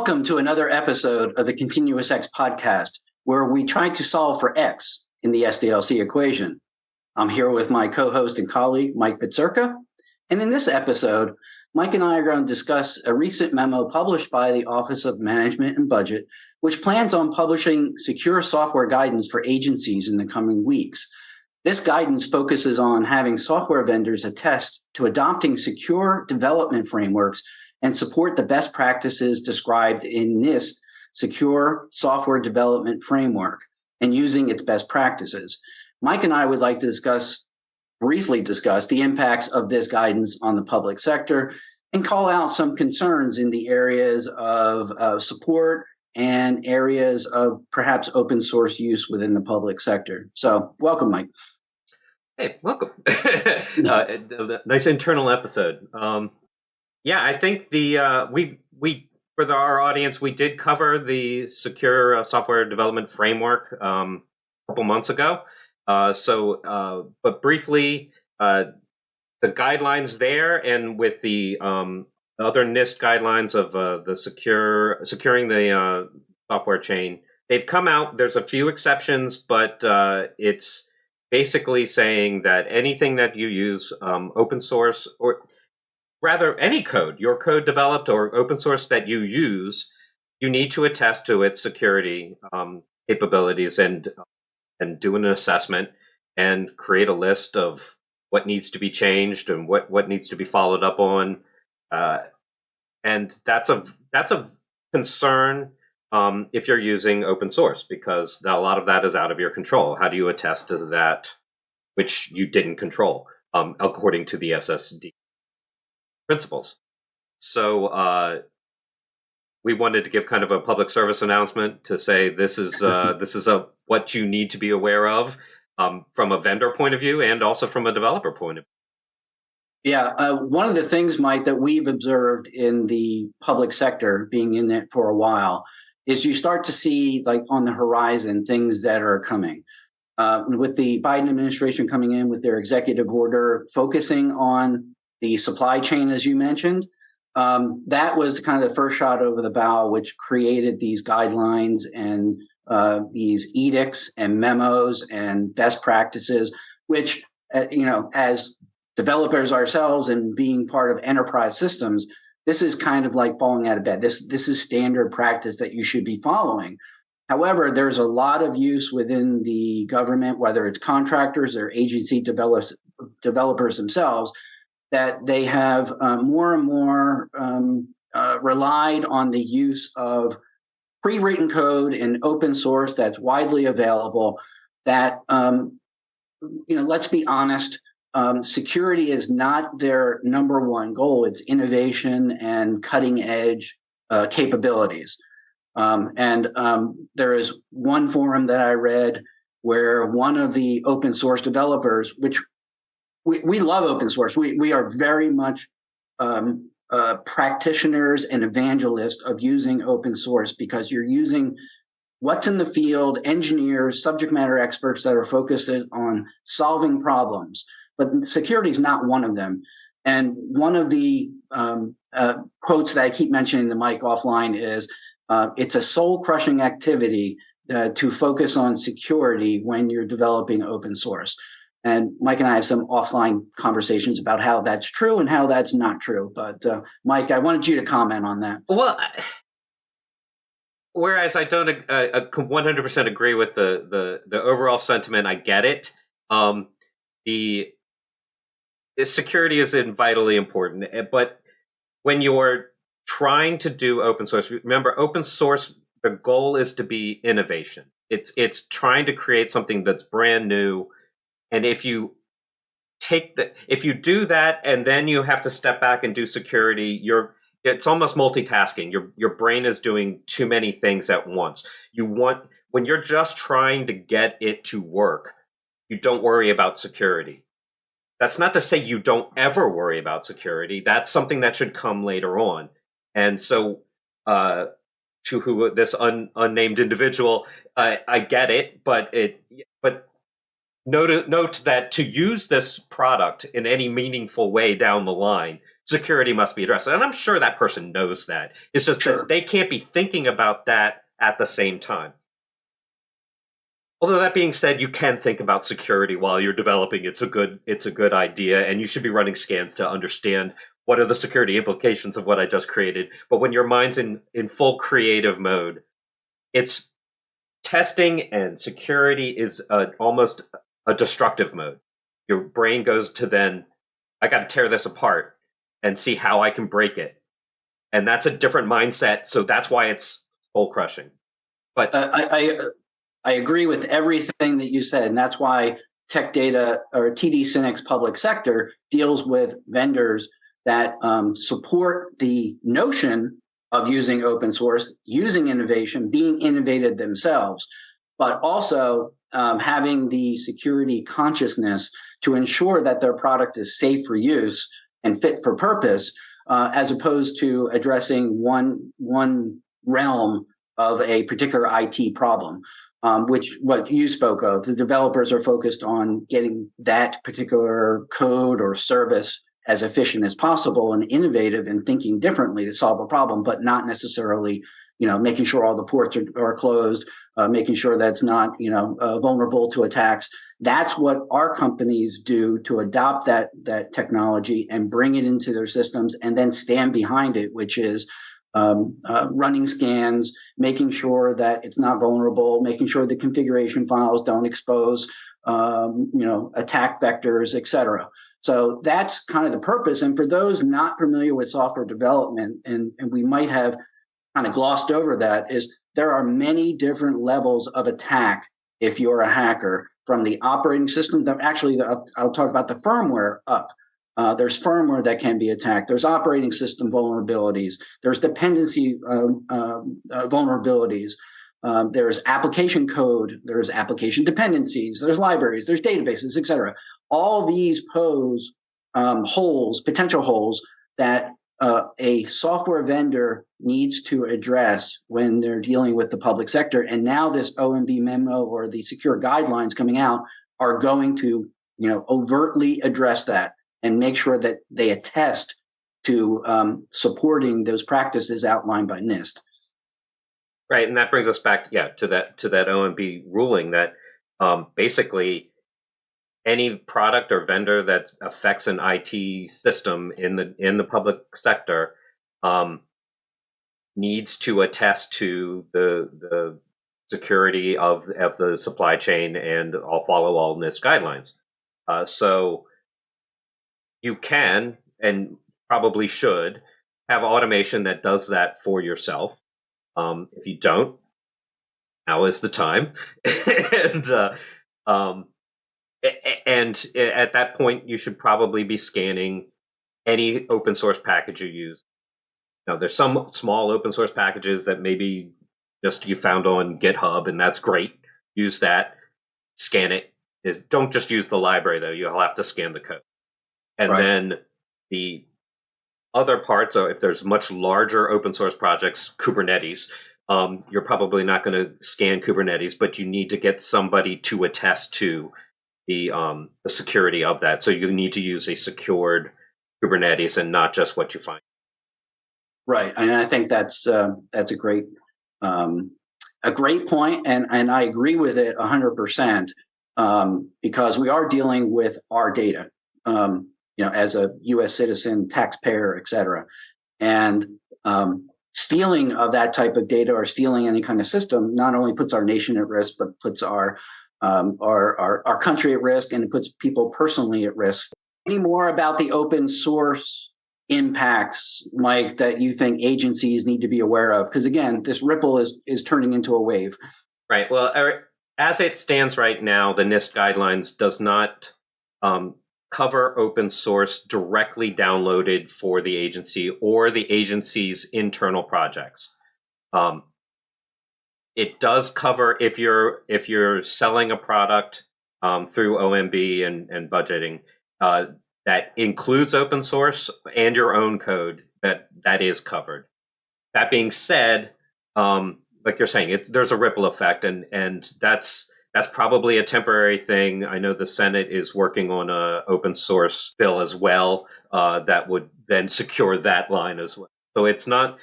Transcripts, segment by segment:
Welcome to another episode of the ContinuousX podcast, where we try to solve for X in the SDLC equation. I'm here with my co-host and colleague, Mike Fitzurka. And in this episode, Mike and I are going to discuss a recent memo published by the Office of Management and Budget, which plans on publishing secure software guidance for agencies in the coming weeks. This guidance focuses on having software vendors attest to adopting secure development frameworks and support the best practices described in NIST Secure Software Development Framework and using its best practices. Mike and I would like to briefly discuss the impacts of this guidance on the public sector and call out some concerns in the areas of support and areas of perhaps open source use within the public sector. So welcome, Mike. Hey, welcome. Nice internal episode. Yeah, I think our audience, we did cover the secure software development framework a couple months ago. But briefly, the guidelines there, and with the other NIST guidelines of the securing the software chain, they've come out. There's a few exceptions, but it's basically saying that anything that you use, open source, or rather any code, your code developed or open source that you use, you need to attest to its security capabilities and do an assessment and create a list of what needs to be changed and what needs to be followed up on. And that's of concern if you're using open source, because a lot of that is out of your control. How do you attest to that which you didn't control according to the SSD principles? So we wanted to give kind of a public service announcement to say this is what you need to be aware of from a vendor point of view and also from a developer point of view. Yeah, one of the things, Mike, that we've observed in the public sector, being in it for a while, is you start to see, like on the horizon, things that are coming. With the Biden administration coming in with their executive order focusing on the supply chain, as you mentioned, that was kind of the first shot over the bow, which created these guidelines and these edicts and memos and best practices, which, as developers ourselves and being part of enterprise systems, this is kind of like falling out of bed. This is standard practice that you should be following. However, there's a lot of use within the government, whether it's contractors or agency developers themselves, that they have more and more relied on the use of pre-written code and open source that's widely available. That, let's be honest, security is not their number one goal. It's innovation and cutting edge capabilities. And there is one forum that I read where one of the open source developers, which we love open source. We are very much practitioners and evangelists of using open source, because you're using what's in the field, engineers, subject matter experts that are focused on solving problems. But security is not one of them. And one of the quotes that I keep mentioning to Mike offline is, it's a soul-crushing activity to focus on security when you're developing open source. And Mike and I have some offline conversations about how that's true and how that's not true. But Mike, I wanted you to comment on that. Well, whereas I don't 100% agree with the overall sentiment, I get it. The security is vitally important, but when you're trying to do open source, remember, open source, the goal is to be innovation. It's trying to create something that's brand new. And if you do that and then you have to step back and do security, it's almost multitasking. Your brain is doing too many things at once. When you're just trying to get it to work, you don't worry about security. That's not to say you don't ever worry about security. That's something that should come later on. And so, to who this unnamed individual, I get it, but note that to use this product in any meaningful way down the line, security must be addressed. And I'm sure that person knows that. It's just Sure. that they can't be thinking about that at the same time. Although that being said, you can think about security while you're developing. It's a good idea, and you should be running scans to understand what are the security implications of what I just created. But when your mind's in full creative mode, it's testing, and security is almost a destructive mode. Your brain goes to then, I got to tear this apart and see how I can break it. And that's a different mindset. So that's why it's soul crushing. But I agree with everything that you said, and that's why Tech Data or TD SYNNEX Public Sector deals with vendors that support the notion of using open source, using innovation, being innovative themselves, but also having the security consciousness to ensure that their product is safe for use and fit for purpose, as opposed to addressing one realm of a particular IT problem. Which what you spoke of, the developers are focused on getting that particular code or service as efficient as possible and innovative and thinking differently to solve a problem, but not necessarily, making sure all the ports are closed, making sure that's not, vulnerable to attacks. That's what our companies do to adopt that technology and bring it into their systems and then stand behind it, which is running scans, making sure that it's not vulnerable, making sure the configuration files don't expose, attack vectors, et cetera. So that's kind of the purpose. And for those not familiar with software development, and we might have kind of glossed over that, is there are many different levels of attack if you're a hacker, from the operating system. I'll talk about the firmware up. There's firmware that can be attacked. There's operating system vulnerabilities. There's dependency vulnerabilities. There's application code. There's application dependencies. There's libraries. There's databases, et cetera. All these pose potential holes that a software vendor needs to address when they're dealing with the public sector. And now this OMB memo or the secure guidelines coming out are going to, overtly address that and make sure that they attest to supporting those practices outlined by NIST. Right, and that brings us back, to that OMB ruling that basically any product or vendor that affects an IT system in the public sector needs to attest to the security of the supply chain and follow all NIST guidelines. So you can and probably should have automation that does that for yourself. If you don't, now is the time. and at that point, you should probably be scanning any open source package you use. Now, there's some small open source packages that maybe just you found on GitHub, and that's great. Use that, scan it. Don't just use the library, though. You'll have to scan the code. And Right. Then the other parts are, if there's much larger open source projects, Kubernetes, you're probably not going to scan Kubernetes, but you need to get somebody to attest to the security of that. So you need to use a secured Kubernetes and not just what you find. Right, and I think that's a great point, and I agree with it 100%, because we are dealing with our data, as a U.S. citizen, taxpayer, et cetera, and stealing of that type of data or stealing any kind of system not only puts our nation at risk, but puts our country at risk, and it puts people personally at risk. Any more about the open source impacts, Mike, that you think agencies need to be aware of? Because again, this ripple is turning into a wave. Right. Well, as it stands right now, the NIST guidelines does not cover open source directly downloaded for the agency or the agency's internal projects. It does cover if you're selling a product through OMB and budgeting that includes open source and your own code, that is covered. That being said, like you're saying, there's a ripple effect, and that's probably a temporary thing. I know the Senate is working on an open source bill as well that would then secure that line as well. So it's not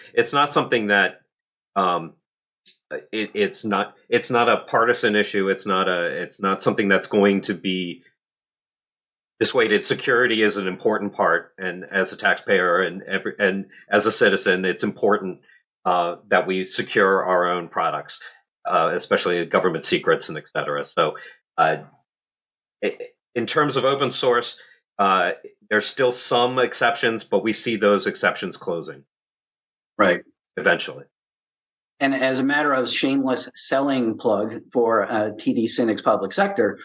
something that it's not a partisan issue. It's not something that's going to be dissuaded. Security is an important part, and as a taxpayer and as a citizen, it's important that we secure our own products, especially government secrets and et cetera. So in terms of open source, there's still some exceptions, but we see those exceptions closing. Right. Eventually. And as a matter of shameless selling plug for TD SYNNEX public sector,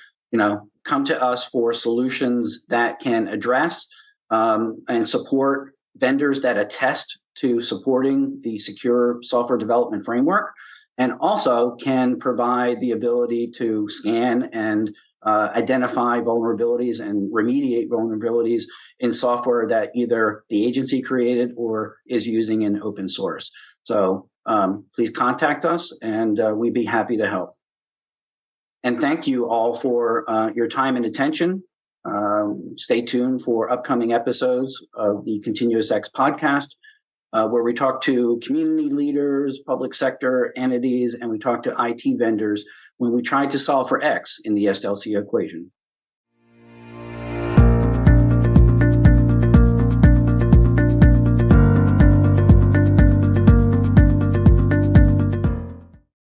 come to us for solutions that can address and support vendors that attest to supporting the secure software development framework, and also can provide the ability to scan and identify vulnerabilities and remediate vulnerabilities in software that either the agency created or is using in open source. So please contact us, and we'd be happy to help. And thank you all for your time and attention. Stay tuned for upcoming episodes of the ContinuousX podcast, where we talk to community leaders, public sector entities, and we talk to IT vendors when we try to solve for X in the SDLC equation.